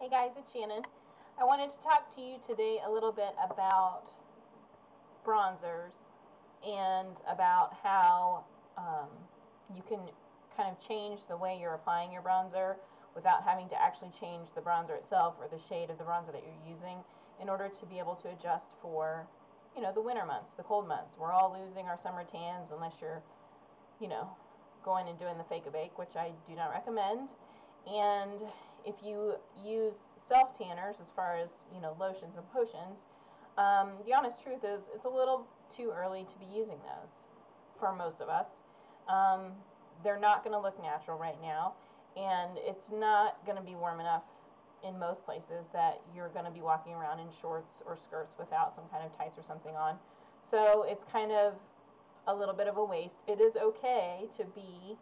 Hey guys, it's Shannon. I wanted to talk to you today a little bit about bronzers and about how you can kind of change the way you're applying your bronzer without having to actually change the bronzer itself or the shade of the bronzer that you're using in order to be able to adjust for, the winter months, the cold months. We're all losing our summer tans unless you're, going and doing the fake-a-bake, which I do not recommend. And if you use self-tanners, as far as, lotions and potions, the honest truth is it's a little too early to be using those for most of us. They're not going to look natural right now, and it's not going to be warm enough in most places that you're going to be walking around in shorts or skirts without some kind of tights or something on. So it's kind of a little bit of a waste. It is okay to be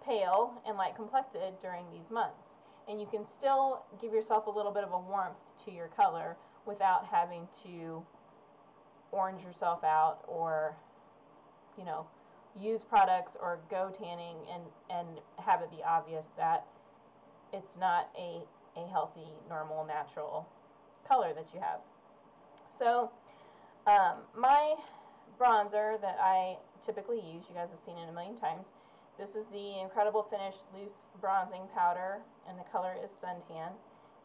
pale and light complected during these months, and you can still give yourself a little bit of a warmth to your color without having to orange yourself out or use products or go tanning and have it be obvious that it's not a healthy, normal, natural color that you have. So my bronzer that I typically use, you guys have seen it a million times. This is the Incredible Finish Loose Bronzing Powder, and the color is Suntan.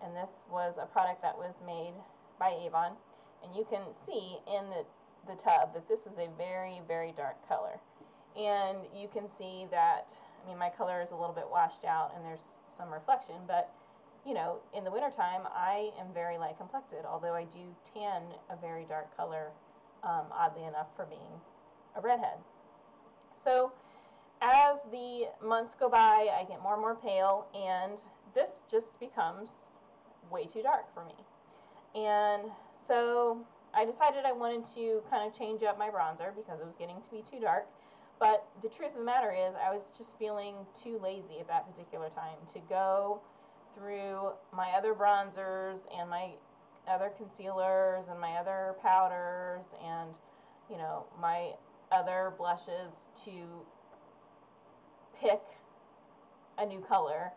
And this was a product that was made by Avon. And you can see in the tub that this is a very, very dark color. And you can see that, my color is a little bit washed out and there's some reflection, but, in the wintertime, I am very light complected, although I do tan a very dark color, oddly enough, for being a redhead. So as the months go by, I get more and more pale, and this just becomes way too dark for me. And so I decided I wanted to kind of change up my bronzer because it was getting to be too dark. But the truth of the matter is, I was just feeling too lazy at that particular time to go through my other bronzers and my other concealers and my other powders and, my other blushes to pick a new color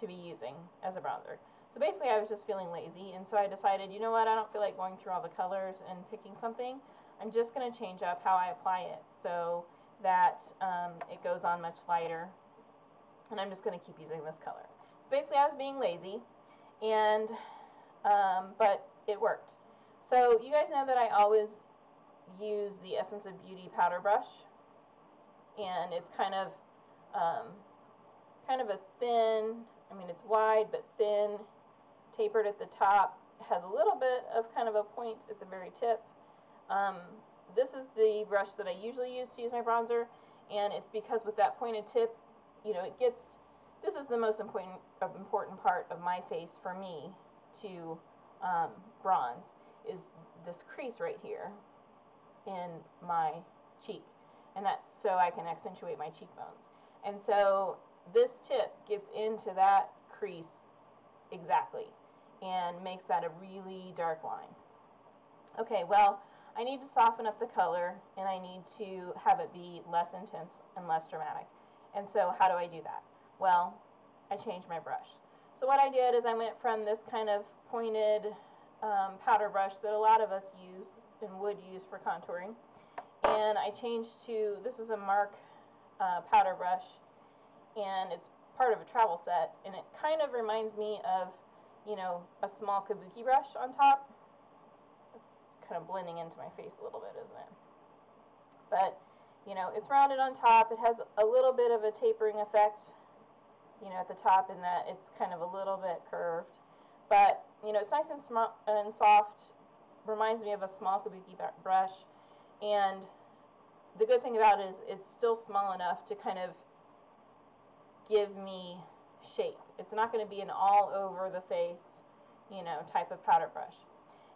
to be using as a bronzer. So basically I was just feeling lazy, and so I decided, you know what, I don't feel like going through all the colors and picking something. I'm just going to change up how I apply it so that it goes on much lighter, and I'm just going to keep using this color. So basically I was being lazy, and but it worked. So you guys know that I always use the Essence of Beauty powder brush, and it's kind of a thin, it's wide but thin, tapered at the top, has a little bit of kind of a point at the very tip. This is the brush that I usually use to use my bronzer, and it's because with that pointed tip, this is the most important part of my face for me to bronze, is this crease right here in my cheek, and that's so I can accentuate my cheekbones. And so this tip gets into that crease exactly and makes that a really dark line. Okay, well, I need to soften up the color, and I need to have it be less intense and less dramatic. And so how do I do that? Well, I changed my brush. So what I did is I went from this kind of pointed powder brush that a lot of us use and would use for contouring, and I changed to, this is a Mark powder brush, and it's part of a travel set, and it kind of reminds me of, a small kabuki brush on top. It's kind of blending into my face a little bit, isn't it? But, it's rounded on top. It has a little bit of a tapering effect, at the top, in that it's kind of a little bit curved. But, it's nice and soft, reminds me of a small kabuki brush, and the good thing about it is it's still small enough to kind of give me shape. It's not going to be an all over the face, type of powder brush.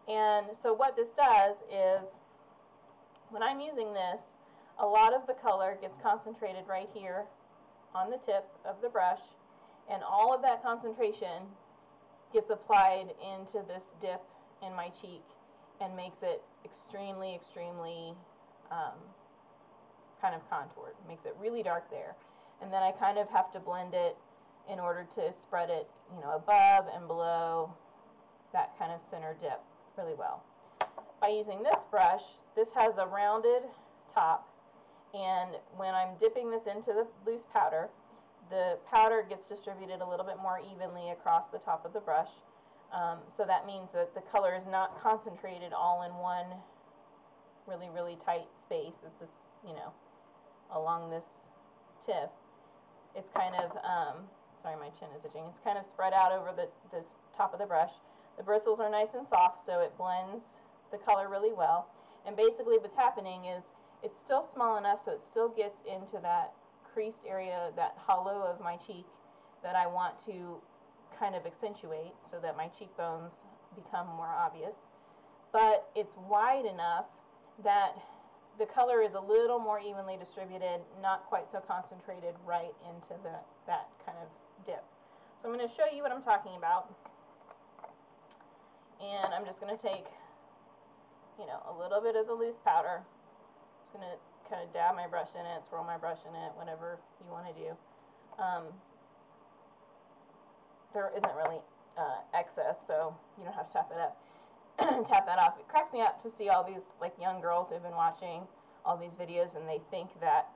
And so what this does is, when I'm using this, a lot of the color gets concentrated right here on the tip of the brush, and all of that concentration gets applied into this dip in my cheek and makes it extremely, extremely kind of contoured. Makes it really dark there. And then I kind of have to blend it in order to spread it, you know, above and below that kind of center dip really well. By using this brush, this has a rounded top, and when I'm dipping this into the loose powder, the powder gets distributed a little bit more evenly across the top of the brush. So that means that the color is not concentrated all in one really tight space. It's just, you know, along this tip. It's kind of, sorry, my chin is itching. It's kind of spread out over the top of the brush. The bristles are nice and soft, so it blends the color really well. And basically what's happening is it's still small enough so it still gets into that creased area, that hollow of my cheek that I want to kind of accentuate so that my cheekbones become more obvious. But it's wide enough that the color is a little more evenly distributed, not quite so concentrated right into that kind of dip. So I'm going to show you what I'm talking about. And I'm just going to take, you know, a little bit of the loose powder. Just going to kind of dab my brush in it, swirl my brush in it, whatever you want to do. There isn't really excess, so you don't have to tap it up. Tap that off. It cracks me up to see all these like young girls who've been watching all these videos and they think that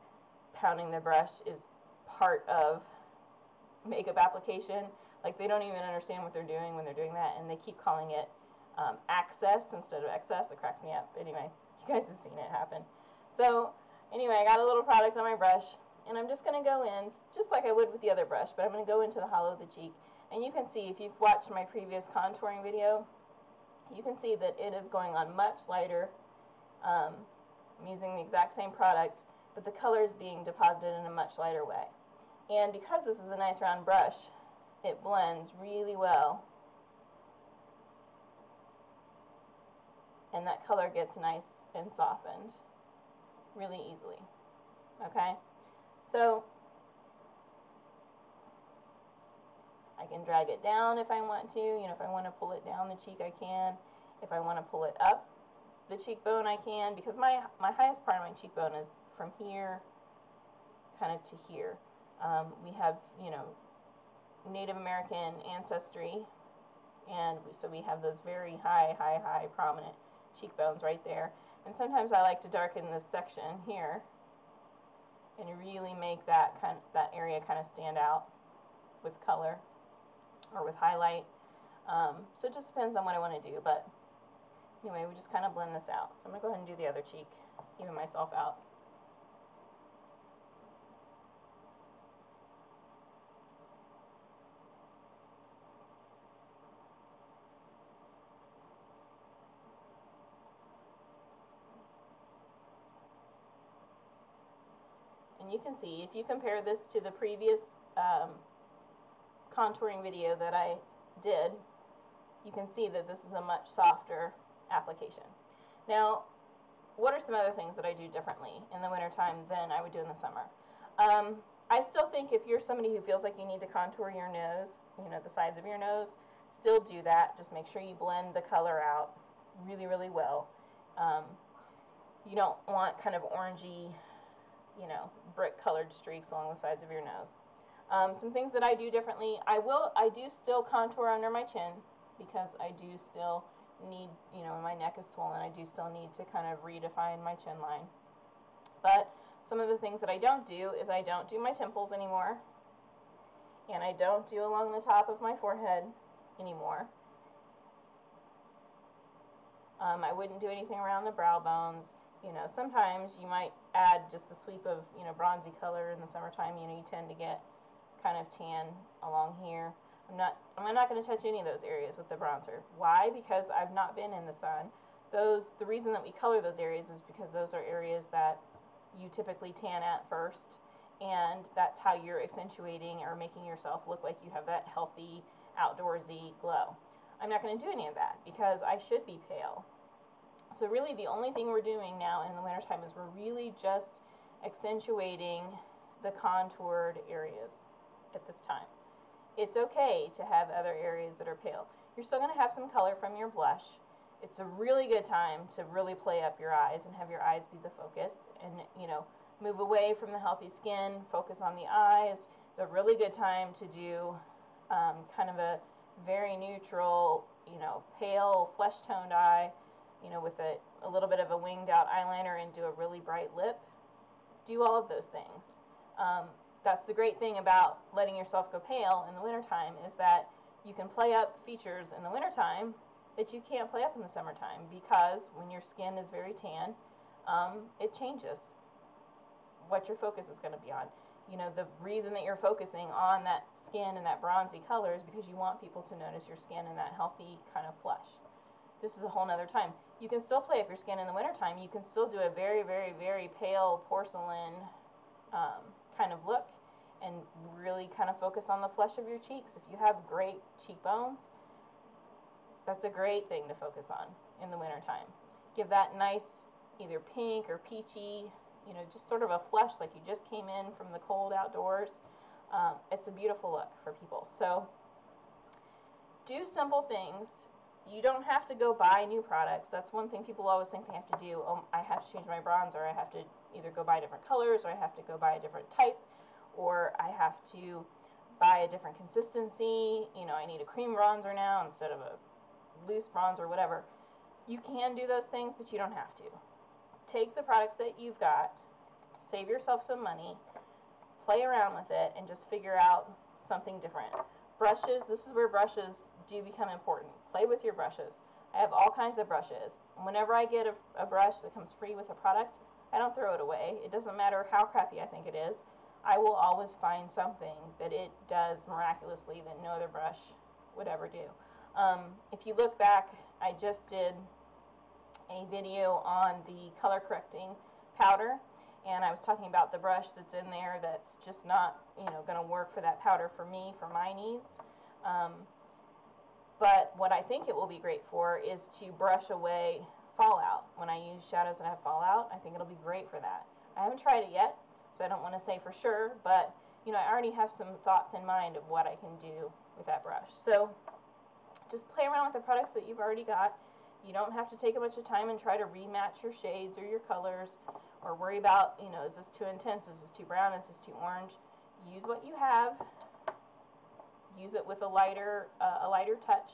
pounding the brush is part of makeup application. Like they don't even understand what they're doing when they're doing that, and they keep calling it access instead of excess. It cracks me up. Anyway, you guys have seen it happen. So anyway, I got a little product on my brush, and I'm just going to go in just like I would with the other brush, but I'm going to go into the hollow of the cheek. And you can see, if you've watched my previous contouring video, you can see that it is going on much lighter. I'm using the exact same product, but the color is being deposited in a much lighter way. And because this is a nice round brush, it blends really well. And that color gets nice and softened really easily. Okay? So I can drag it down if I want to. You know, if I want to pull it down the cheek, I can. If I want to pull it up the cheekbone, I can, because my highest part of my cheekbone is from here kind of to here. We have, you know, Native American ancestry, and so we have those very high prominent cheekbones right there. And sometimes I like to darken this section here and really make that area kind of stand out with color or with highlight. So it just depends on what I want to do. But anyway, we just kind of blend this out. So I'm going to go ahead and do the other cheek, even myself out. And you can see, if you compare this to the previous contouring video that I did, you can see that this is a much softer application. Now, what are some other things that I do differently in the wintertime than I would do in the summer? I still think if you're somebody who feels like you need to contour your nose, you know, the sides of your nose, still do that. Just make sure you blend the color out really well. You don't want kind of orangey, you know, brick colored streaks along the sides of your nose. Some things that I do differently, I do still contour under my chin, because I do still need, you know, my neck is swollen, I do still need to kind of redefine my chin line. But some of the things that I don't do is I don't do my temples anymore, and I don't do along the top of my forehead anymore. I wouldn't do anything around the brow bones. You know, sometimes you might add just a sweep of, you know, bronzy color in the summertime. You know, you tend to get kind of tan along here. I'm not going to touch any of those areas with the bronzer. Why? Because I've not been in the sun. The reason that we color those areas is because those are areas that you typically tan at first, and that's how you're accentuating or making yourself look like you have that healthy, outdoorsy glow. I'm not going to do any of that because I should be pale. So really the only thing we're doing now in the wintertime is we're really just accentuating the contoured areas at this time. It's okay to have other areas that are pale. You're still going to have some color from your blush. It's a really good time to really play up your eyes and have your eyes be the focus, and, you know, move away from the healthy skin, focus on the eyes, It's a really good time to do kind of a very neutral, you know, pale flesh toned eye, you know, with a little bit of a winged out eyeliner, and do a really bright lip. Do all of those things. That's the great thing about letting yourself go pale in the wintertime, is that you can play up features in the wintertime that you can't play up in the summertime, because when your skin is very tan, it changes what your focus is going to be on. You know, the reason that you're focusing on that skin and that bronzy color is because you want people to notice your skin and that healthy kind of flush. This is a whole nother time. You can still play up your skin in the wintertime. You can still do a very, very, very pale porcelain kind of look, and really kind of focus on the flesh of your cheeks. If you have great cheekbones, that's a great thing to focus on in the wintertime. Give that nice either pink or peachy, you know, just sort of a flush like you just came in from the cold outdoors. It's a beautiful look for people. So do simple things. You don't have to go buy new products. That's one thing people always think they have to do. Oh, I have to change my bronzer. I have to either go buy different colors, or I have to go buy a different type, or I have to buy a different consistency. You know, I need a cream bronzer now instead of a loose bronzer, whatever. You can do those things, but you don't have to. Take the products that you've got, save yourself some money, play around with it, and just figure out something different. Brushes, this is where brushes do become important. Play with your brushes. I have all kinds of brushes. Whenever I get a brush that comes free with a product, I don't throw it away. It doesn't matter how crappy I think it is. I will always find something that it does miraculously that no other brush would ever do. If you look back, I just did a video on the color correcting powder, and I was talking about the brush that's in there that's just not, you know, going to work for that powder for me, for my needs. But what I think it will be great for is to brush away fallout. When I use shadows that have fallout, I think it'll be great for that. I haven't tried it yet, so I don't want to say for sure, but you know, I already have some thoughts in mind of what I can do with that brush. So just play around with the products that you've already got. You don't have to take a bunch of time and try to rematch your shades or your colors, or worry about, you know, is this too intense, is this too brown, is this too orange. Use what you have. Use it with a lighter touch,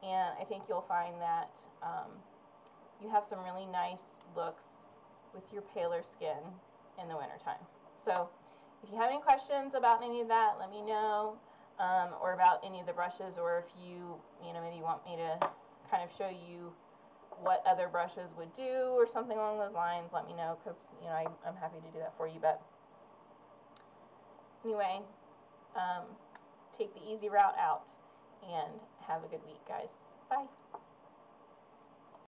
and I think you'll find that you have some really nice looks with your paler skin in the wintertime. So if you have any questions about any of that, let me know, or about any of the brushes, or if you know, maybe you want me to kind of show you what other brushes would do or something along those lines, let me know, because you know, I'm happy to do that for you. But anyway, take the easy route out, and have a good week, guys. Bye.